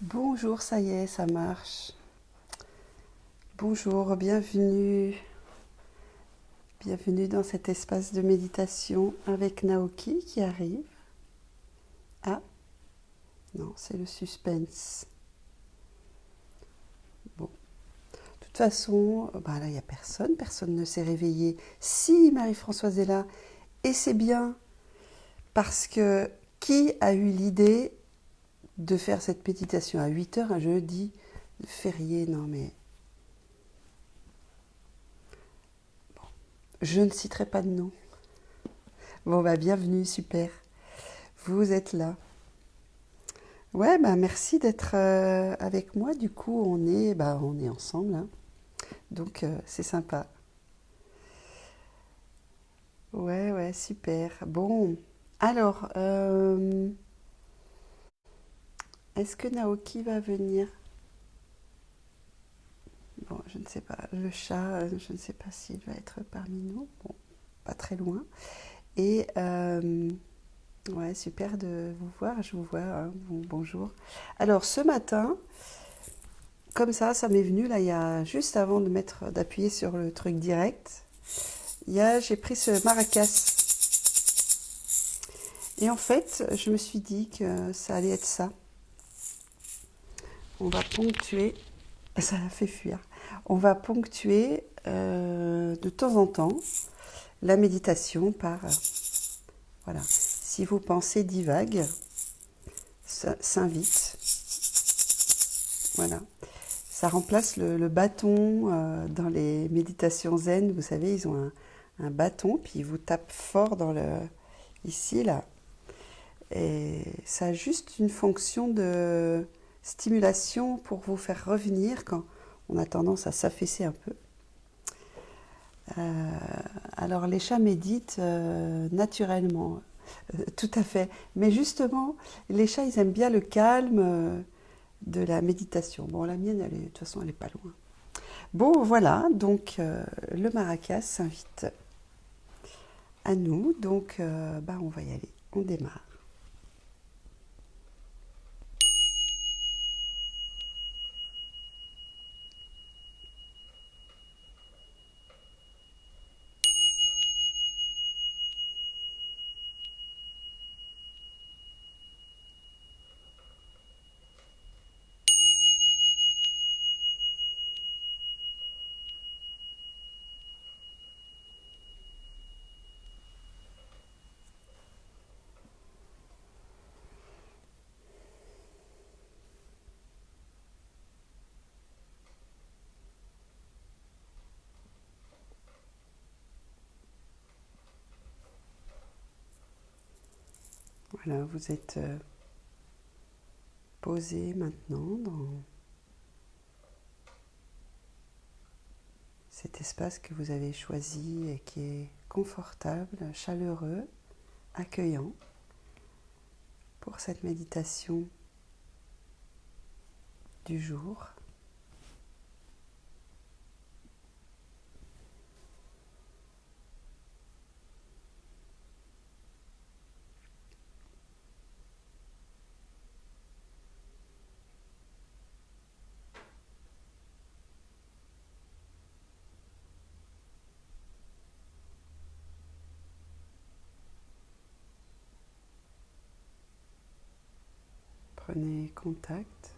Bonjour, ça y est, ça marche. Bonjour, bienvenue. Bienvenue dans cet espace de méditation avec Naoki qui arrive. Ah, non, c'est le suspense. Bon, de toute façon, là, il n'y a personne. Personne ne s'est réveillé. Si Marie-Françoise est là, et c'est bien parce que qui a eu l'idée de faire cette méditation à 8 heures un jeudi férié? Non, mais je ne citerai pas de nom. Bon, bienvenue, super. Vous êtes là. Ouais, merci d'être avec moi. Du coup, on est ensemble, hein. Donc c'est sympa. Ouais, ouais, super. Bon, alors, est-ce que Naoki va venir? Bon, je ne sais pas. Le chat, je ne sais pas s'il va être parmi nous. Bon, pas très loin. Et ouais, super de vous voir. Je vous vois, hein. Bonjour. Alors, ce matin, comme ça m'est venu là, il y a juste avant d'appuyer sur le truc direct. J'ai pris ce maracas. Et en fait, je me suis dit que ça allait être ça. On va ponctuer, ça l'a fait fuir. On va ponctuer de temps en temps la méditation par, voilà, si vos pensées divaguent, ça s'invite, voilà. Ça remplace le bâton dans les méditations zen. Vous savez, ils ont un bâton, puis ils vous tapent fort ici, là. Et ça a juste une fonction de stimulation pour vous faire revenir quand on a tendance à s'affaisser un peu. Euh, alors les chats méditent naturellement, tout à fait. Mais justement, les chats, ils aiment bien le calme de la méditation. Bon, la mienne, de toute façon, elle n'est pas loin. Bon, voilà, donc le maracas s'invite à nous. Donc, on va y aller. On démarre. Voilà, vous êtes posé maintenant dans cet espace que vous avez choisi et qui est confortable, chaleureux, accueillant pour cette méditation du jour. Prenez contact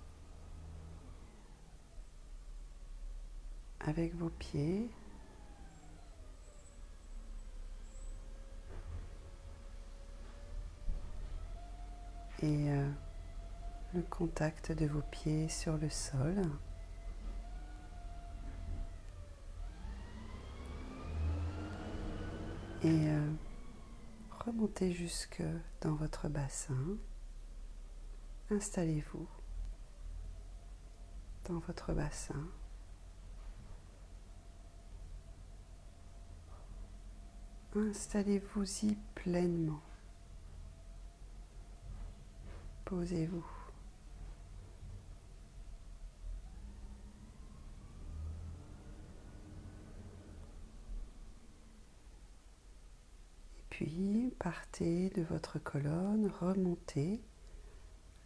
avec vos pieds et le contact de vos pieds sur le sol. Et remontez jusque dans votre bassin. Installez-vous dans votre bassin. Installez-vous-y pleinement. Posez-vous. Puis partez de votre colonne, remontez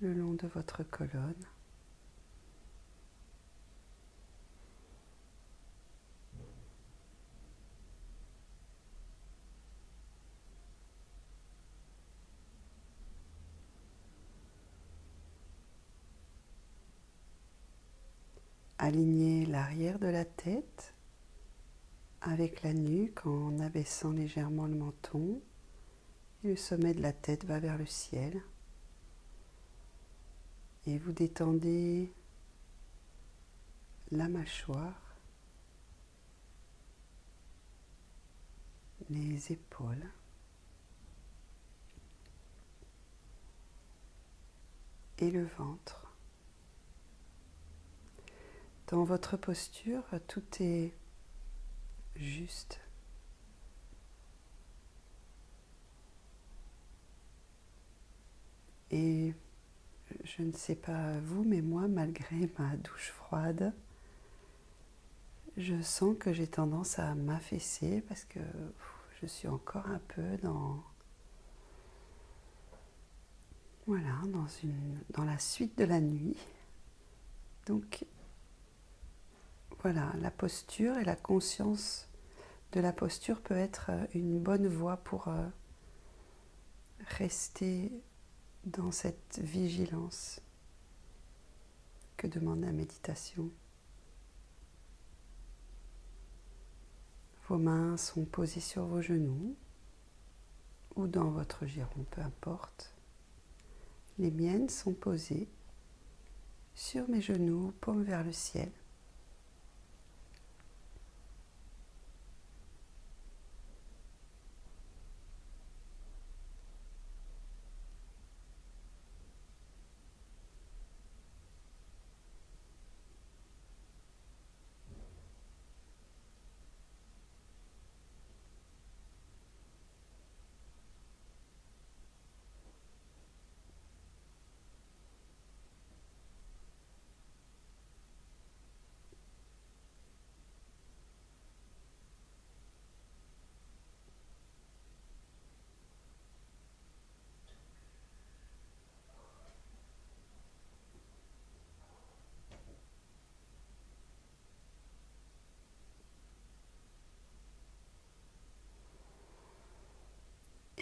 le long de votre colonne alignez l'arrière de la tête avec la nuque en abaissant légèrement le menton et le sommet de la tête va vers le ciel. Et vous détendez la mâchoire, les épaules. Et le ventre. Dans votre posture, tout est juste. Et je ne sais pas vous, mais moi, malgré ma douche froide, je sens que j'ai tendance à m'affaisser parce que je suis encore un peu dans la suite de la nuit. Donc voilà, la posture et la conscience de la posture peut être une bonne voie pour rester dans cette vigilance que demande la méditation. Vos mains sont posées sur vos genoux ou dans votre giron, peu importe. Les miennes sont posées sur mes genoux, paume vers le ciel.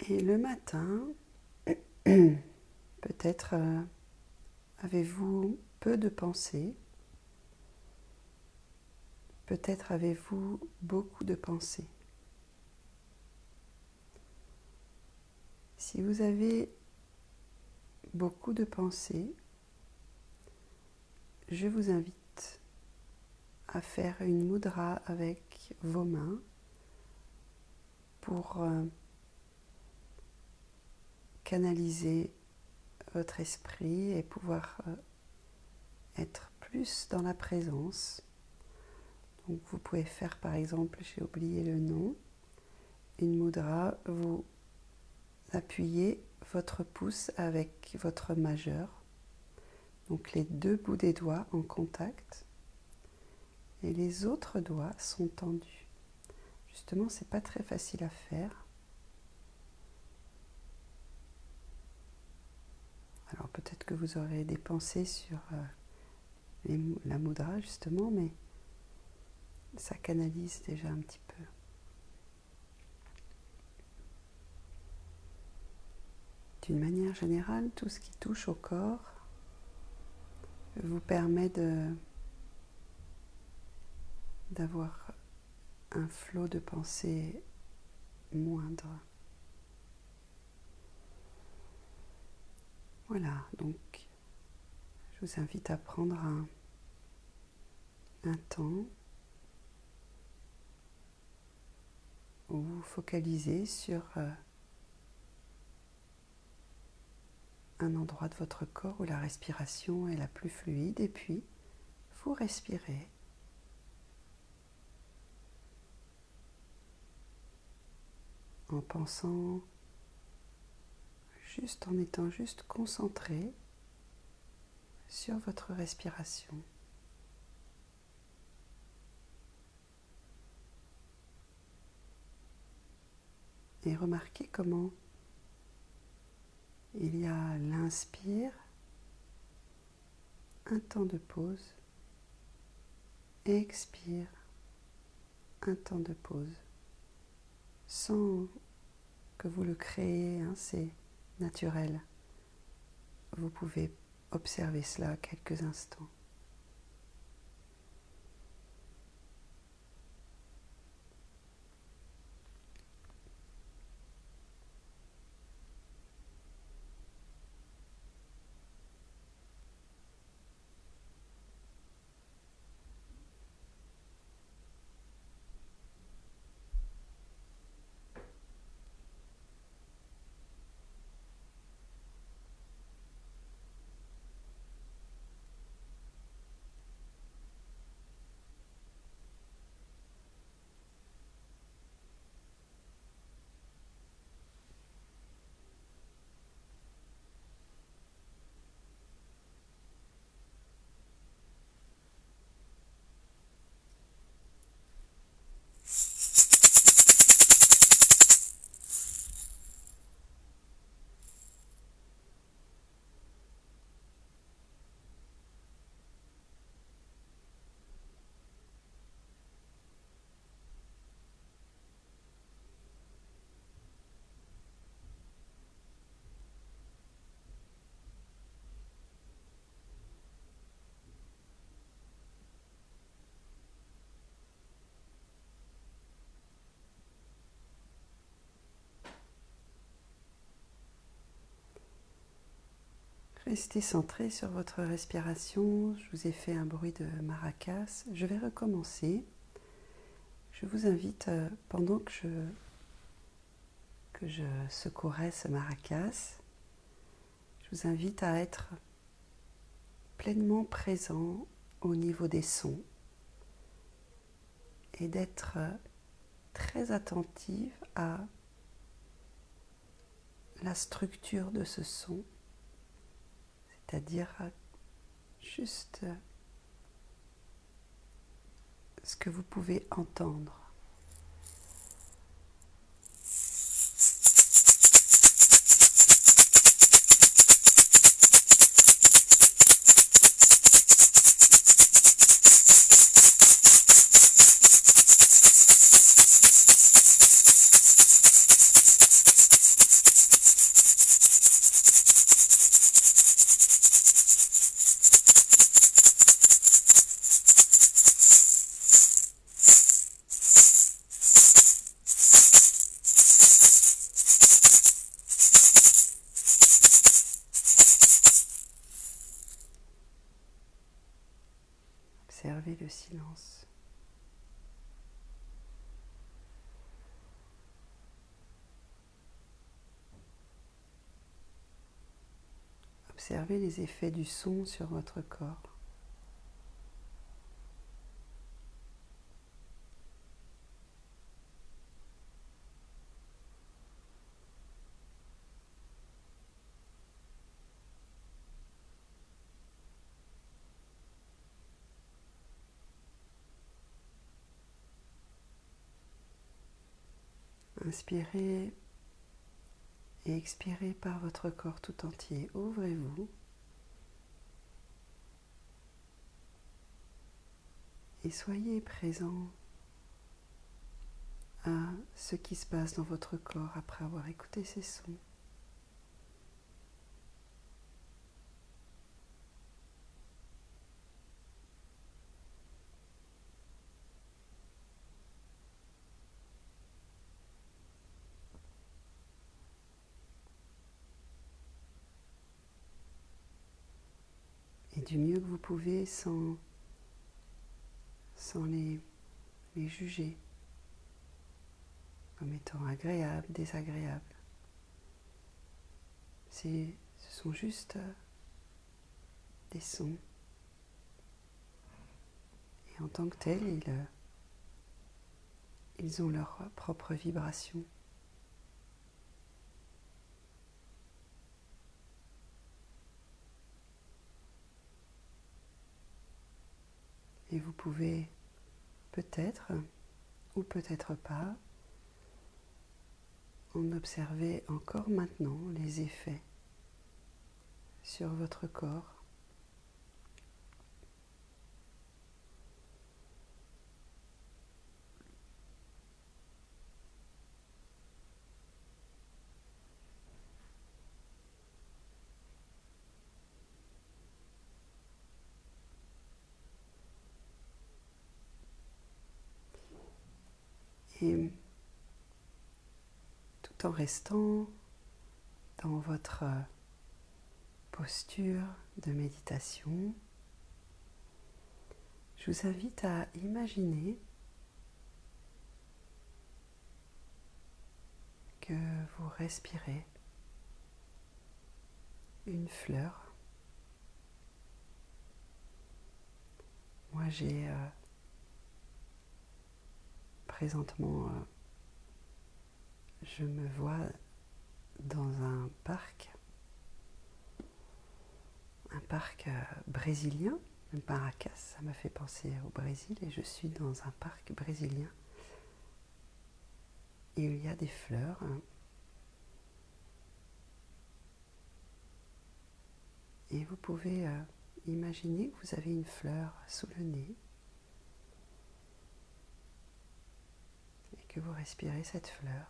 Et le matin, peut-être avez-vous peu de pensées, peut-être avez-vous beaucoup de pensées. Si vous avez beaucoup de pensées, je vous invite à faire une mudra avec vos mains pour canaliser votre esprit et pouvoir être plus dans la présence. Donc vous pouvez faire par exemple, j'ai oublié le nom, une mudra, vous appuyez votre pouce avec votre majeur, donc les deux bouts des doigts en contact et les autres doigts sont tendus. Justement, c'est pas très facile à faire. Alors peut-être que vous aurez des pensées sur la mudra justement, mais ça canalise déjà un petit peu. D'une manière générale, tout ce qui touche au corps vous permet d'avoir un flot de pensée moindre. Voilà, donc je vous invite à prendre un temps où vous focalisez sur un endroit de votre corps où la respiration est la plus fluide et puis vous respirez. En pensant juste, en étant juste concentré sur votre respiration. Et remarquez comment il y a l'inspire, un temps de pause, expire, un temps de pause, sans que vous le créez, hein, c'est naturel. Vous pouvez observer cela quelques instants. Restez centré sur votre respiration. Je vous ai fait un bruit de maracas. Je vais recommencer. Je vous invite, pendant que je secouerai ce maracas, je vous invite à être pleinement présent au niveau des sons et d'être très attentive à la structure de ce son, c'est-à-dire juste ce que vous pouvez entendre. Observez le silence. Observez les effets du son sur votre corps. Inspirez et expirez par votre corps tout entier. Ouvrez-vous et soyez présent à ce qui se passe dans votre corps après avoir écouté ces sons. Et du mieux que vous pouvez sans les juger comme étant agréables, désagréables. Ce sont juste des sons. Et en tant que tels, ils ont leur propre vibration. Et vous pouvez peut-être, ou peut-être pas, en observer encore maintenant les effets sur votre corps. Et tout en restant dans votre posture de méditation, je vous invite à imaginer que vous respirez une fleur. Moi, j'ai présentement, je me vois dans un parc brésilien. Le Maracas, ça m'a fait penser au Brésil et je suis dans un parc brésilien. Et il y a des fleurs. Et vous pouvez imaginer que vous avez une fleur sous le nez et que vous respirez cette fleur.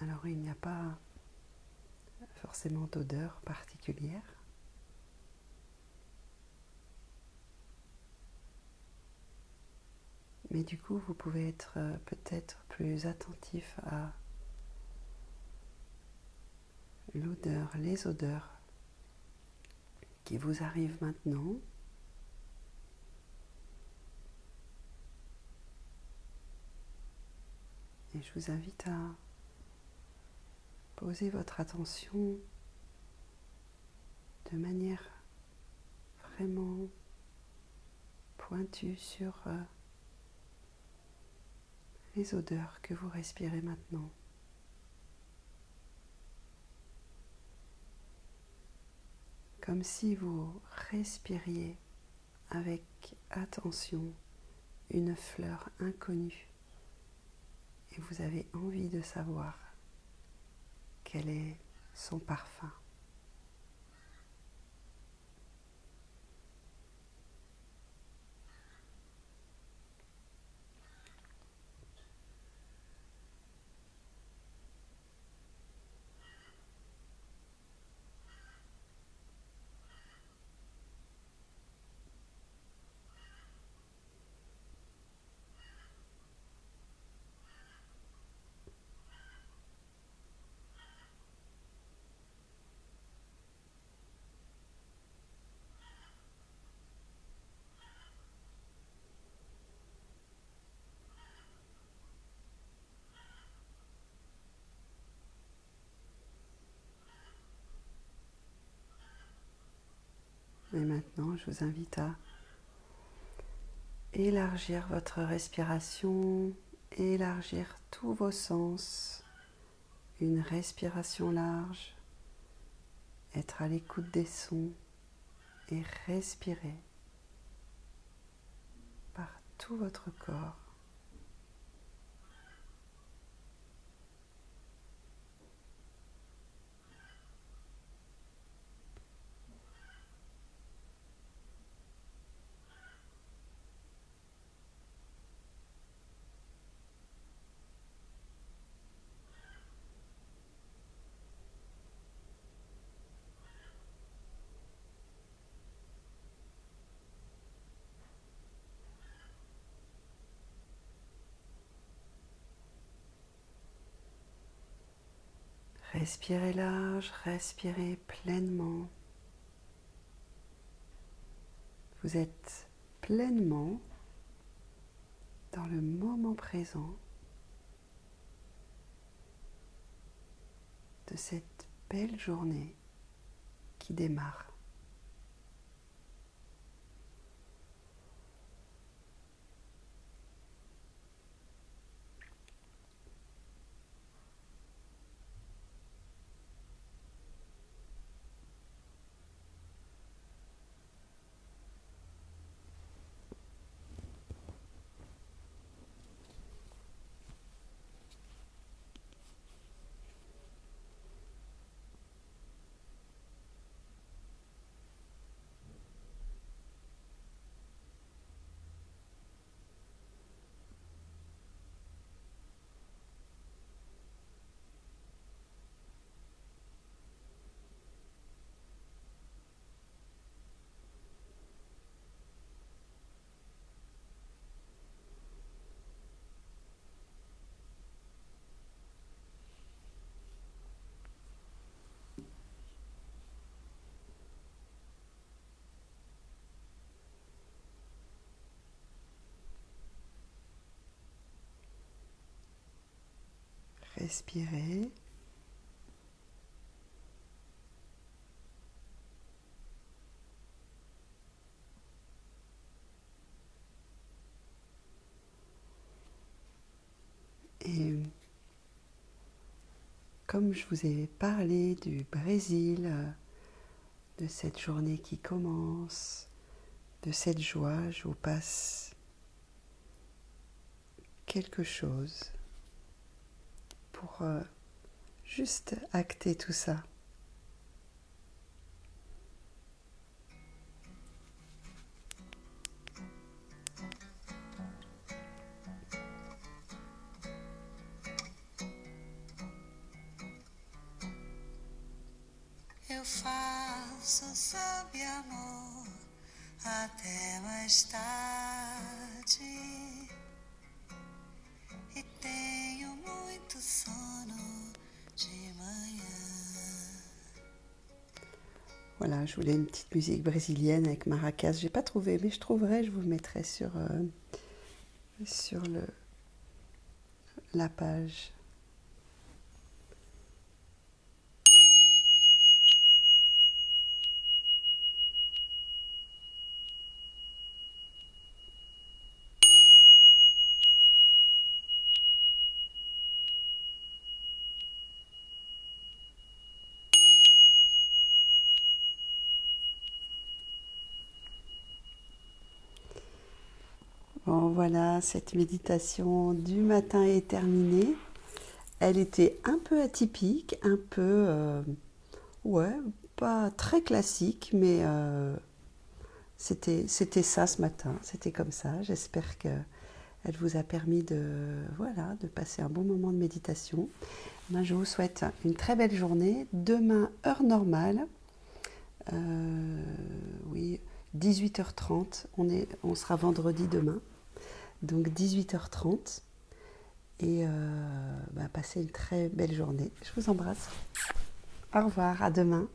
Alors il n'y a pas forcément d'odeur particulière, Mais du coup, vous pouvez être peut-être plus attentif à l'odeur, les odeurs qui vous arrivent maintenant. Et je vous invite à poser votre attention de manière vraiment pointue sur les odeurs que vous respirez maintenant. Comme si vous respiriez avec attention une fleur inconnue et vous avez envie de savoir quel est son parfum. Et maintenant, je vous invite à élargir votre respiration, élargir tous vos sens, une respiration large, être à l'écoute des sons et respirer par tout votre corps. Respirez large, respirez pleinement. Vous êtes pleinement dans le moment présent de cette belle journée qui démarre. Respirez. Et comme je vous ai parlé du Brésil, de cette journée qui commence, de cette joie, je vous passe quelque chose pour juste acter tout ça. Eu faço sob amor até mais tarde. e tenho muito sono de manhã. Voilà, je voulais une petite musique brésilienne avec maracas. J'ai pas trouvé, mais je trouverai, je vous le mettrai sur la page. Bon, voilà, cette méditation du matin est terminée. Elle était un peu atypique, un peu, ouais, pas très classique, mais c'était ça ce matin, c'était comme ça. J'espère que elle vous a permis voilà, de passer un bon moment de méditation. Ben, je vous souhaite une très belle journée. Demain, heure normale, oui, 18h30. On sera vendredi demain, donc 18h30. Et passez une très belle journée. Je vous embrasse. Au revoir, à demain.